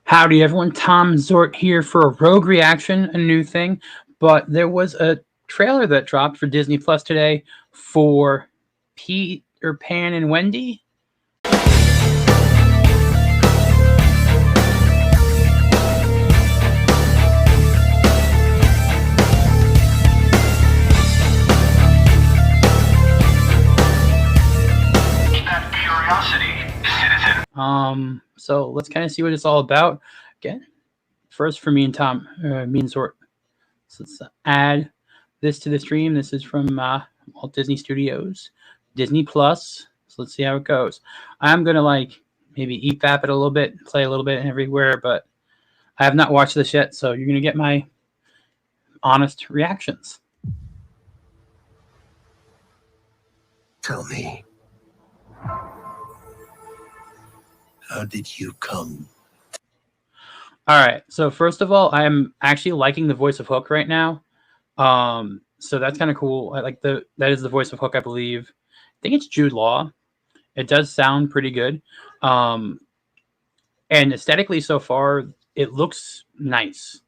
Howdy, everyone. Tom Zort here for a Rogue Reaction, a new thing. But there was a trailer that dropped for Disney Plus today for Peter Pan and Wendy. So let's kind of see what it's all about. Again, first for me and Tom, me and Zort. So let's add this to the stream. This is from Walt Disney Studios, Disney Plus. So let's see how it goes. I'm gonna maybe EFAP it a little bit, play a little bit everywhere, but I have not watched this yet, so you're gonna get my honest reactions. Tell me, how did you come? All right. So first of all, I'm actually liking the voice of Hook right now. So that's kind of cool. I like that is the voice of Hook, I believe. I think it's Jude Law. It does sound pretty good. And aesthetically so far, it looks nice.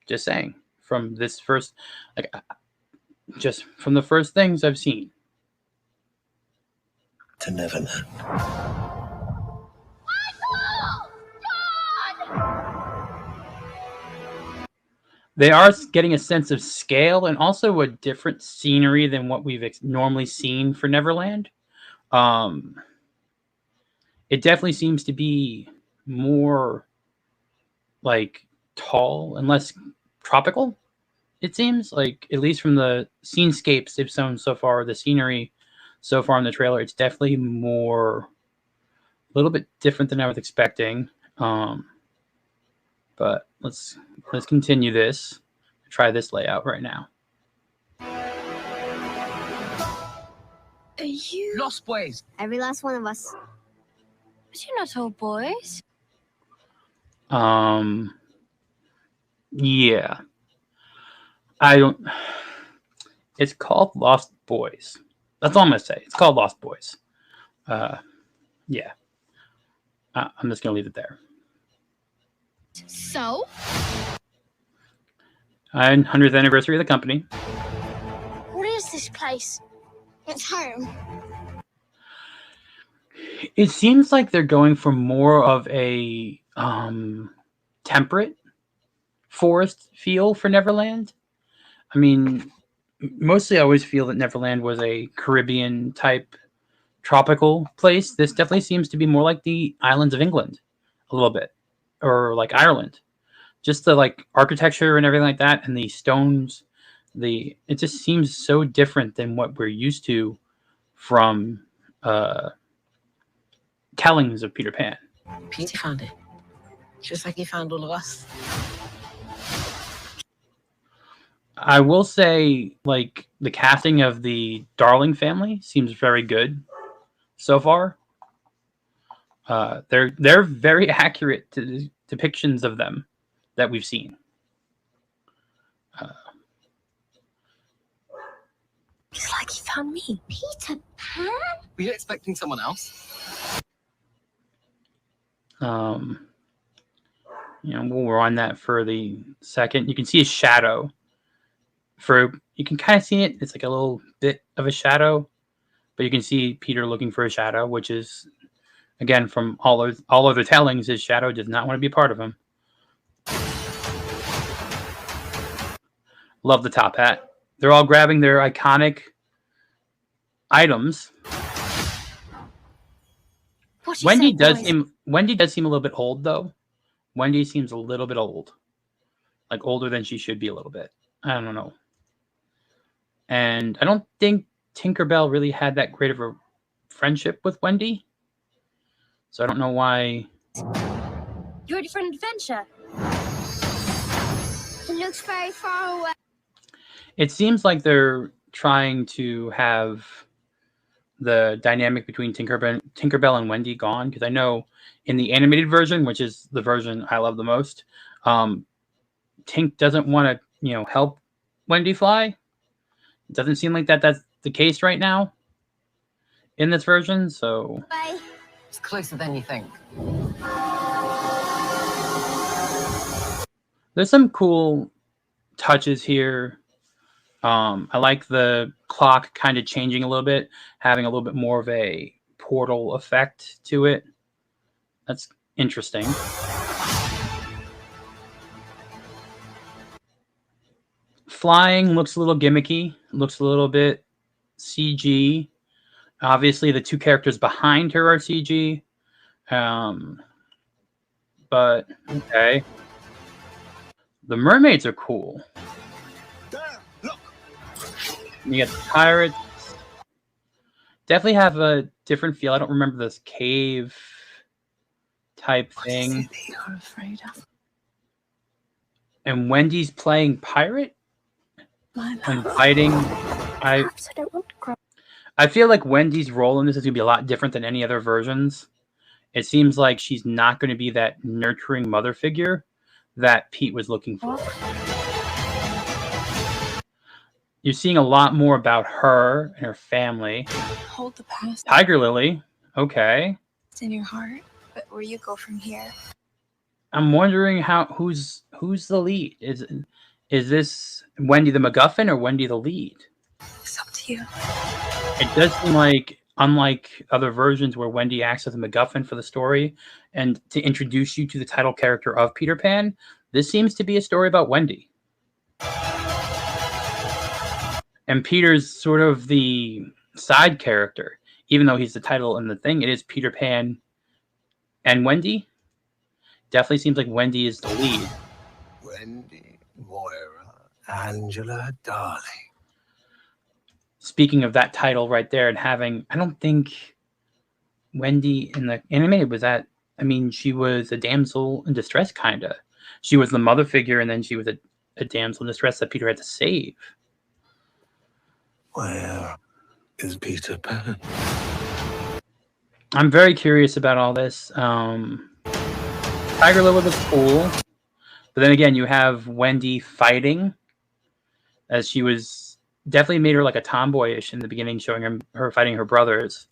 Just saying. From this first, just from the first things I've seen. To Neverland. They are getting a sense of scale and also a different scenery than what we've normally seen for Neverland. It definitely seems to be more tall and less tropical. It seems like, at least from the scenescapes they've shown so far, the scenery so far in the trailer, it's definitely a little bit different than I was expecting. But let's continue this. Try this layout right now. Are you Lost Boys? every last one of us? But you're not all boys. Yeah. I don't. It's called Lost Boys. That's all I'm gonna say. It's called Lost Boys. Yeah. I'm just gonna leave it there. So? 100th anniversary of the company. What is this place? It's home. It seems like they're going for more of a temperate forest feel for Neverland. I mean, mostly I always feel that Neverland was a Caribbean type tropical place. This definitely seems to be more like the islands of England a little bit, or like Ireland. Just the architecture and everything like that, and the stones, it just seems so different than what we're used to from tellings of Peter Pan. Peter found it. Just like he found all of us. I will say, the casting of the Darling family seems very good so far. They're very accurate to the depictions of them that we've seen. It's like he found me. Peter Pan? Were you expecting someone else? We'll run that for the second. You can see a shadow. You can kind of see it. It's like a little bit of a shadow, but you can see Peter looking for a shadow, which is, again, from all other tellings, his shadow does not want to be a part of him. Love the top hat. They're all grabbing their iconic items. Wendy does seem a little bit old, though. Wendy seems a little bit old, older than she should be a little bit. I don't know. And I don't think Tinkerbell really had that great of a friendship with Wendy, so I don't know why. You ready for an adventure? It looks very far away. It seems like they're trying to have the dynamic between Tinkerbell and Wendy gone, because I know in the animated version, which is the version I love the most, Tink doesn't want to, help Wendy fly. It doesn't seem like that's the case right now in this version, so... Bye. It's closer than you think. There's some cool touches here. I like the clock kind of changing a little bit, having a little bit more of a portal effect to it. That's interesting. Flying looks a little gimmicky, looks a little bit CG. Obviously, the two characters behind her are CG. But, okay. The mermaids are cool. You get the pirates. Definitely have a different feel. I don't remember this cave type thing. What is it that you're afraid of? And Wendy's playing pirate My and love. fighting. Perhaps I don't want to grow. I feel like Wendy's role in this is going to be a lot different than any other versions. It seems like she's not going to be that nurturing mother figure that Pete was looking for. You're seeing a lot more about her and her family. Hold the past Tiger Lily. Okay. in your heart, but where you go from here. I'm wondering who's the lead? Is this Wendy the MacGuffin or Wendy the lead? It's up to you. It does seem like, unlike other versions where Wendy acts as a MacGuffin for the story and to introduce you to the title character of Peter Pan, this seems to be a story about Wendy. And Peter's sort of the side character. Even though he's the title and the thing, it is Peter Pan and Wendy. Definitely seems like Wendy is the lead. Wendy, Moira, Angela, darling. Speaking of that title right there and having, I don't think Wendy in the animated was that, I mean, she was a damsel in distress, kind of. She was the mother figure, and then she was a damsel in distress that Peter had to save. Where is Peter Pan? I'm very curious about all this. Tiger Lily was cool. But then again, you have Wendy fighting, as she was definitely made her like a tomboyish in the beginning, showing her fighting her brothers.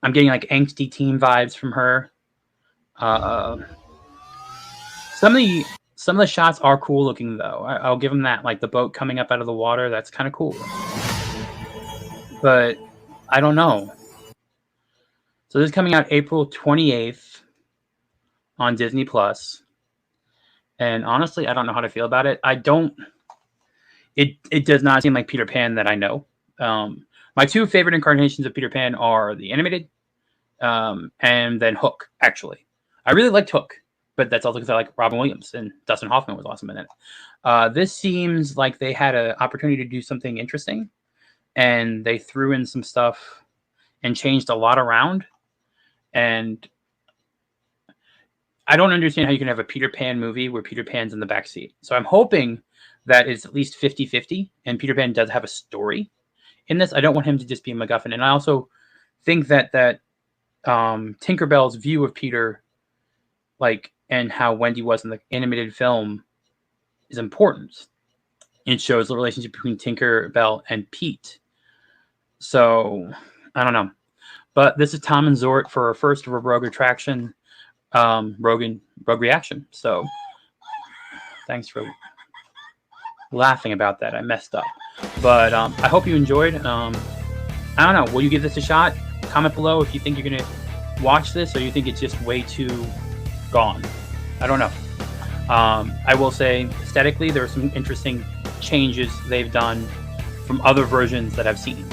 I'm getting like angsty teen vibes from her. Some of the shots are cool looking though. I'll give them that. Like the boat coming up out of the water, that's kind of cool. But I don't know. So this is coming out April 28th on Disney Plus. And honestly, I don't know how to feel about it. It does not seem like Peter Pan that I know. My two favorite incarnations of Peter Pan are the animated and then Hook, actually. I really liked Hook, but that's also because I like Robin Williams, and Dustin Hoffman was awesome in it. This seems like they had an opportunity to do something interesting, and they threw in some stuff and changed a lot around. And I don't understand how you can have a Peter Pan movie where Peter Pan's in the backseat. So I'm hoping that it's at least 50-50, and Peter Pan does have a story in this. I don't want him to just be a MacGuffin. And I also think that Tinkerbell's view of Peter, like, and how Wendy was in the animated film is important. It shows the relationship between Tinkerbell and Pete. So, I don't know. But this is Tom and Zort for our first Rogue Attraction, Rogue Reaction. So, thanks for laughing about that. I messed up. But I hope you enjoyed. I don't know. Will you give this a shot? Comment below if you think you're going to watch this or you think it's just way too gone. I don't know. I will say aesthetically there are some interesting changes they've done from other versions that I've seen.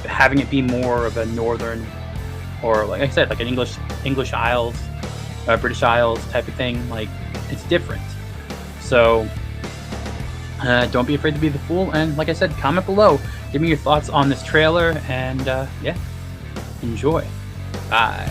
Having it be more of a northern, or like I said, like an English Isles, British Isles type of thing, like it's different. So don't be afraid to be the fool. And like I said, comment below, give me your thoughts on this trailer, and yeah, enjoy. Bye.